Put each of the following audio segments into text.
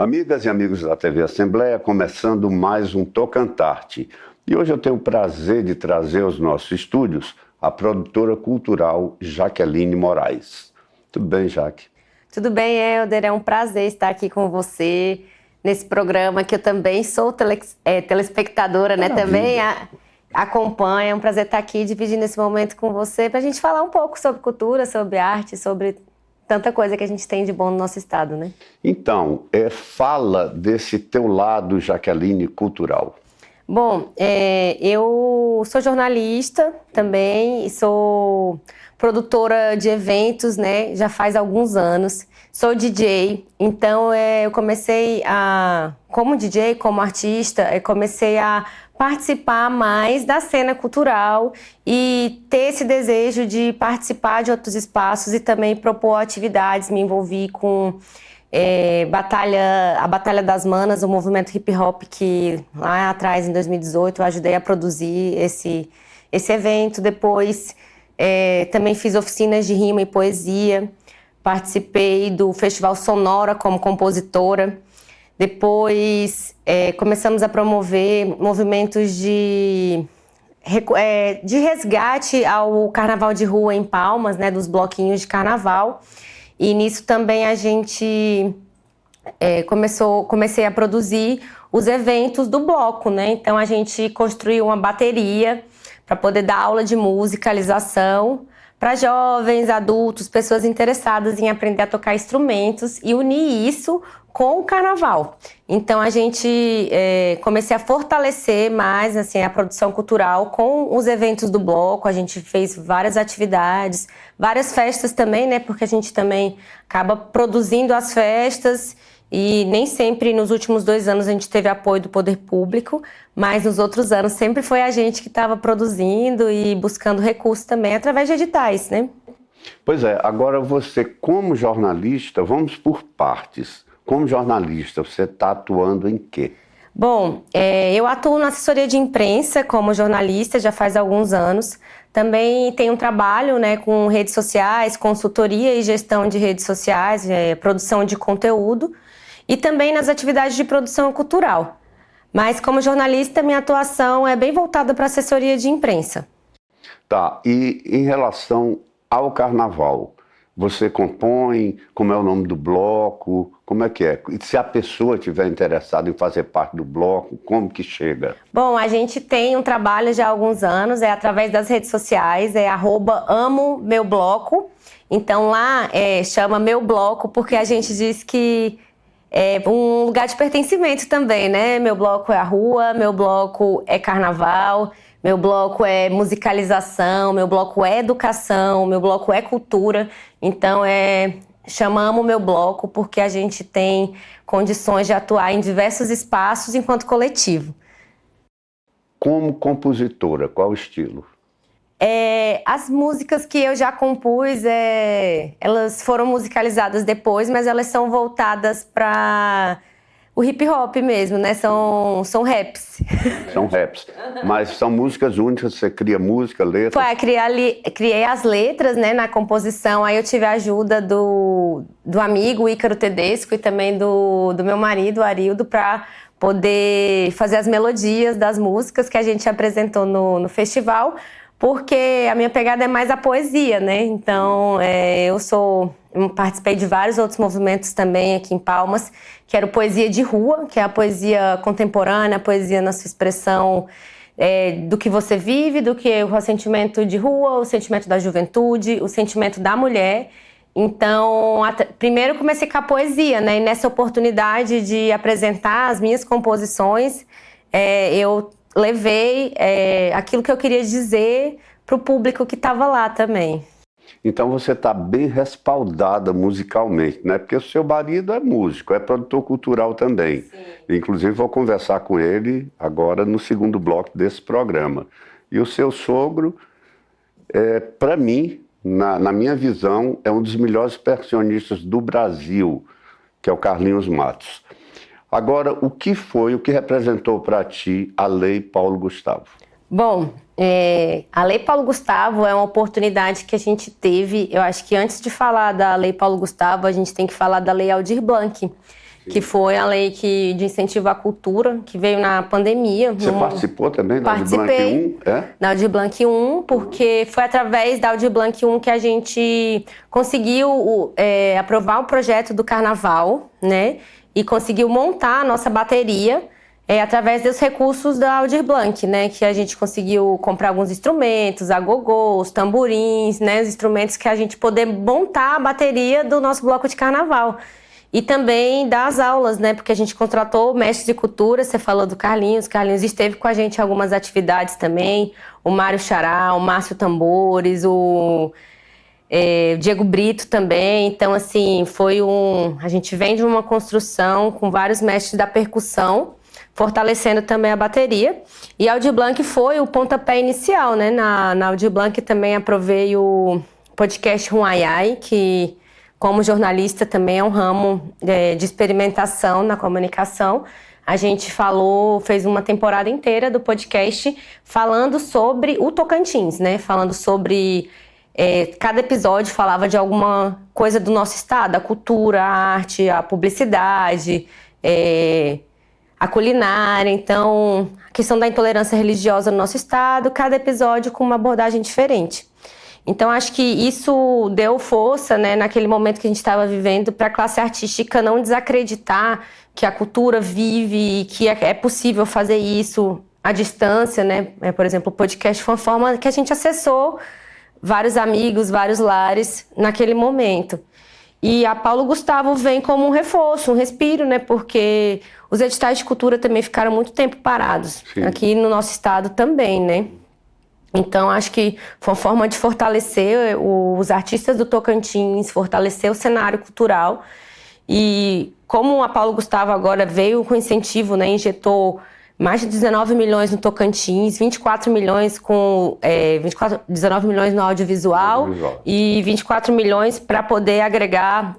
Amigas e amigos da TV Assembleia, começando mais um Tocantarte. E hoje eu tenho o prazer de trazer aos nossos estúdios a produtora cultural Jaqueline Moraes. Tudo bem, Jaque? Tudo bem, Helder. É um prazer estar aqui com você nesse programa que eu também sou telespectadora, né? Também acompanho. É um prazer estar aqui dividindo esse momento com você para a gente falar um pouco sobre cultura, sobre arte, sobre tanta coisa que a gente tem de bom no nosso estado, né? Então, fala desse teu lado, Jaqueline, cultural. Bom, eu sou jornalista também e sou produtora de eventos, né? Já faz alguns anos. Sou DJ, então eu comecei como DJ, como artista, comecei a participar mais da cena cultural e ter esse desejo de participar de outros espaços e também propor atividades. Me envolvi com a Batalha das Manas, o movimento hip hop que lá atrás, em 2018, eu ajudei a produzir esse evento. Depois também fiz oficinas de rima e poesia, participei do Festival Sonora como compositora. Depois começamos a promover movimentos de resgate ao carnaval de rua em Palmas, né, dos bloquinhos de carnaval. E nisso também a gente comecei a produzir os eventos do bloco, né? Então a gente construiu uma bateria para poder dar aula de musicalização para jovens, adultos, pessoas interessadas em aprender a tocar instrumentos e unir isso com o carnaval. Então a gente comecei a fortalecer mais assim, a produção cultural com os eventos do bloco. A gente fez várias atividades, várias festas também, né? Porque a gente também acaba produzindo as festas e nem sempre nos últimos 2 anos a gente teve apoio do poder público, mas nos outros anos sempre foi a gente que estava produzindo e buscando recursos também através de editais, né? Pois é, agora você como jornalista, vamos por partes. Como jornalista, você está atuando em quê? Bom, eu atuo na assessoria de imprensa como jornalista já faz alguns anos. Também tenho um trabalho, né, com redes sociais, consultoria e gestão de redes sociais, produção de conteúdo e também nas atividades de produção cultural. Mas como jornalista, minha atuação é bem voltada para a assessoria de imprensa. Tá, e em relação ao carnaval, você compõe, como é o nome do bloco, como é que é? E se a pessoa estiver interessada em fazer parte do bloco, como que chega? Bom, a gente tem um trabalho já há alguns anos, através das redes sociais, @amo-meu-bloco. Então lá chama Meu Bloco, porque a gente diz que é um lugar de pertencimento também, né? Meu bloco é a rua, meu bloco é carnaval, meu bloco é musicalização, meu bloco é educação, meu bloco é cultura. Então, chamamos meu bloco porque a gente tem condições de atuar em diversos espaços enquanto coletivo. Como compositora, qual o estilo? As músicas que eu já compus, elas foram musicalizadas depois, mas elas são voltadas para o hip hop mesmo, né? São raps. São raps. Mas são músicas únicas, você cria música, letra? Criei as letras, né, na composição, aí eu tive a ajuda do amigo Ícaro Tedesco e também do meu marido, Arildo, para poder fazer as melodias das músicas que a gente apresentou no festival, porque a minha pegada é mais a poesia, né? Então, eu participei de vários outros movimentos também aqui em Palmas, que era o Poesia de Rua, que é a poesia contemporânea, a poesia na sua expressão do que você vive, do que o sentimento de rua, o sentimento da juventude, o sentimento da mulher. Então, primeiro comecei com a poesia, né? E nessa oportunidade de apresentar as minhas composições, eu levei aquilo que eu queria dizer para o público que estava lá também. Então você está bem respaldada musicalmente, né? Porque o seu marido é músico, é produtor cultural também. Sim. Inclusive vou conversar com ele agora no segundo bloco desse programa. E o seu sogro, para mim, na minha visão, é um dos melhores percussionistas do Brasil, que é o Carlinhos Matos. Agora, o que representou para ti a Lei Paulo Gustavo? Bom, a Lei Paulo Gustavo é uma oportunidade que a gente teve. Eu acho que antes de falar da Lei Paulo Gustavo, a gente tem que falar da Lei Aldir Blanc, que foi a lei de incentivo à cultura, que veio na pandemia. Você participou também da Aldir Blanc 1? Da Aldir Blanc 1, porque foi através da Aldir Blanc 1 que a gente conseguiu aprovar o projeto do carnaval, né? E conseguiu montar a nossa bateria através dos recursos da Aldir Blanc, né? Que a gente conseguiu comprar alguns instrumentos, agogôs, tamborins, né? Os instrumentos que a gente poder montar a bateria do nosso bloco de carnaval. E também das aulas, né? Porque a gente contratou mestres de cultura, você falou do Carlinhos. Carlinhos esteve com a gente em algumas atividades também. O Mário Xará, o Márcio Tambores, o Diego Brito também. Então, assim, a gente vem de uma construção com vários mestres da percussão, fortalecendo também a bateria. E a Aldir Blanc foi o pontapé inicial, né? Na Aldir Blanc também aprovei o podcast Ruaiai, que, como jornalista, também é um ramo de experimentação na comunicação. A gente fez uma temporada inteira do podcast falando sobre o Tocantins, né? Falando sobre... cada episódio falava de alguma coisa do nosso estado, a cultura, a arte, a publicidade, a culinária. Então, a questão da intolerância religiosa no nosso estado, cada episódio com uma abordagem diferente. Então, acho que isso deu força, né, naquele momento que a gente estava vivendo, para a classe artística não desacreditar que a cultura vive e que é possível fazer isso à distância, né? Por exemplo, o podcast foi uma forma que a gente acessou vários amigos, vários lares naquele momento. E a Paulo Gustavo vem como um reforço, um respiro, né? Porque os editais de cultura também ficaram muito tempo parados. Sim. Aqui no nosso estado também, né? Então, acho que foi uma forma de fortalecer os artistas do Tocantins, fortalecer o cenário cultural. E como a Paulo Gustavo agora veio com incentivo, né, injetou mais de 19 milhões no Tocantins, 24 milhões 19 milhões no audiovisual e 24 milhões para poder agregar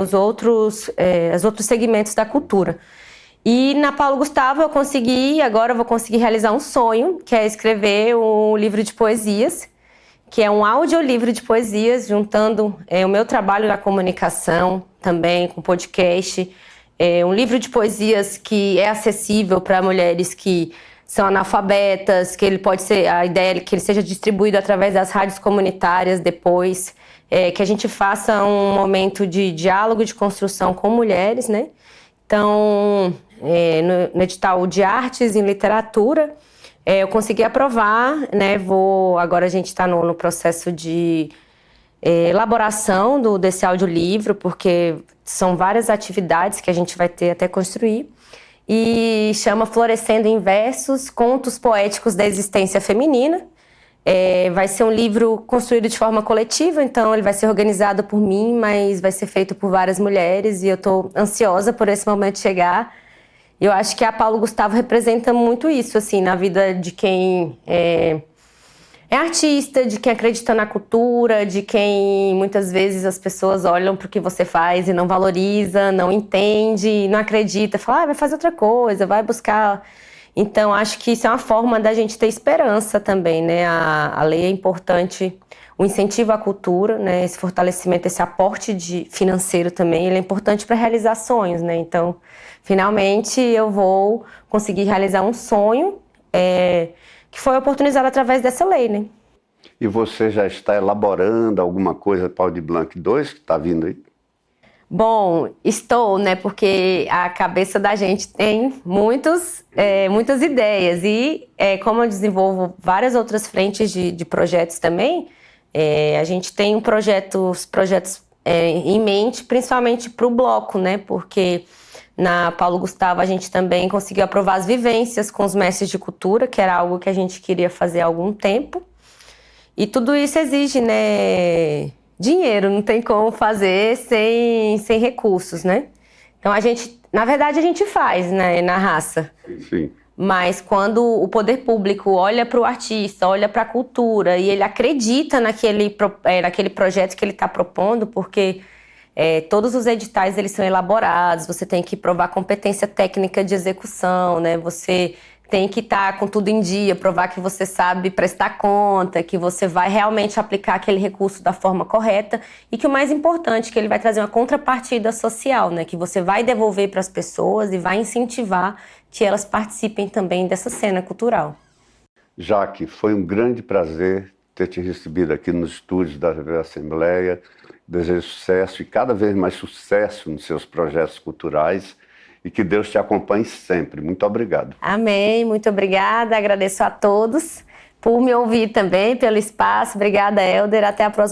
os outros segmentos da cultura. E na Paulo Gustavo agora eu vou conseguir realizar um sonho, que é escrever um livro de poesias, que é um audiolivro de poesias, juntando o meu trabalho na comunicação também com podcast. Um livro de poesias que é acessível para mulheres que são analfabetas, que a ideia é que ele seja distribuído através das rádios comunitárias depois, que a gente faça um momento de diálogo, de construção com mulheres, né? Então, no edital de artes e literatura, eu consegui aprovar, né? Agora a gente está no processo de elaboração desse audiolivro, porque são várias atividades que a gente vai ter até construir. E chama Florescendo em Versos, Contos Poéticos da Existência Feminina. Vai ser um livro construído de forma coletiva, então ele vai ser organizado por mim, mas vai ser feito por várias mulheres, e eu estou ansiosa por esse momento chegar. Eu acho que a Paulo Gustavo representa muito isso, assim, na vida de quem é artista, de quem acredita na cultura, de quem muitas vezes as pessoas olham para o que você faz e não valoriza, não entende, não acredita, fala, vai fazer outra coisa, vai buscar. Então, acho que isso é uma forma da gente ter esperança também, né? A lei é importante, o incentivo à cultura, né? Esse fortalecimento, esse aporte financeiro também, ele é importante para realizar sonhos, né? Então, finalmente eu vou conseguir realizar um sonho que foi oportunizado através dessa lei, né? E você já está elaborando alguma coisa para o Aldir Blanc 2 que está vindo aí? Bom, estou, né? Porque a cabeça da gente tem muitas ideias. E como eu desenvolvo várias outras frentes de projetos também, a gente tem projetos em mente, principalmente para o bloco, né? Porque na Paulo Gustavo a gente também conseguiu aprovar as vivências com os mestres de cultura, que era algo que a gente queria fazer há algum tempo. E tudo isso exige, né, dinheiro, não tem como fazer sem recursos, né? Então na verdade a gente faz, né, na raça. Sim. Mas quando o poder público olha para o artista, olha para a cultura e ele acredita naquele projeto que ele está propondo, porque todos os editais eles são elaborados, você tem que provar competência técnica de execução, né? Você tem que estar com tudo em dia, provar que você sabe prestar conta, que você vai realmente aplicar aquele recurso da forma correta e que o mais importante, que ele vai trazer uma contrapartida social, né? Que você vai devolver para as pessoas e vai incentivar que elas participem também dessa cena cultural. Jaque, foi um grande prazer ter te recebido aqui nos estúdios da TV Assembleia. Desejo sucesso e cada vez mais sucesso nos seus projetos culturais. E que Deus te acompanhe sempre. Muito obrigado. Amém, muito obrigada. Agradeço a todos por me ouvir também, pelo espaço. Obrigada, Helder. Até a próxima.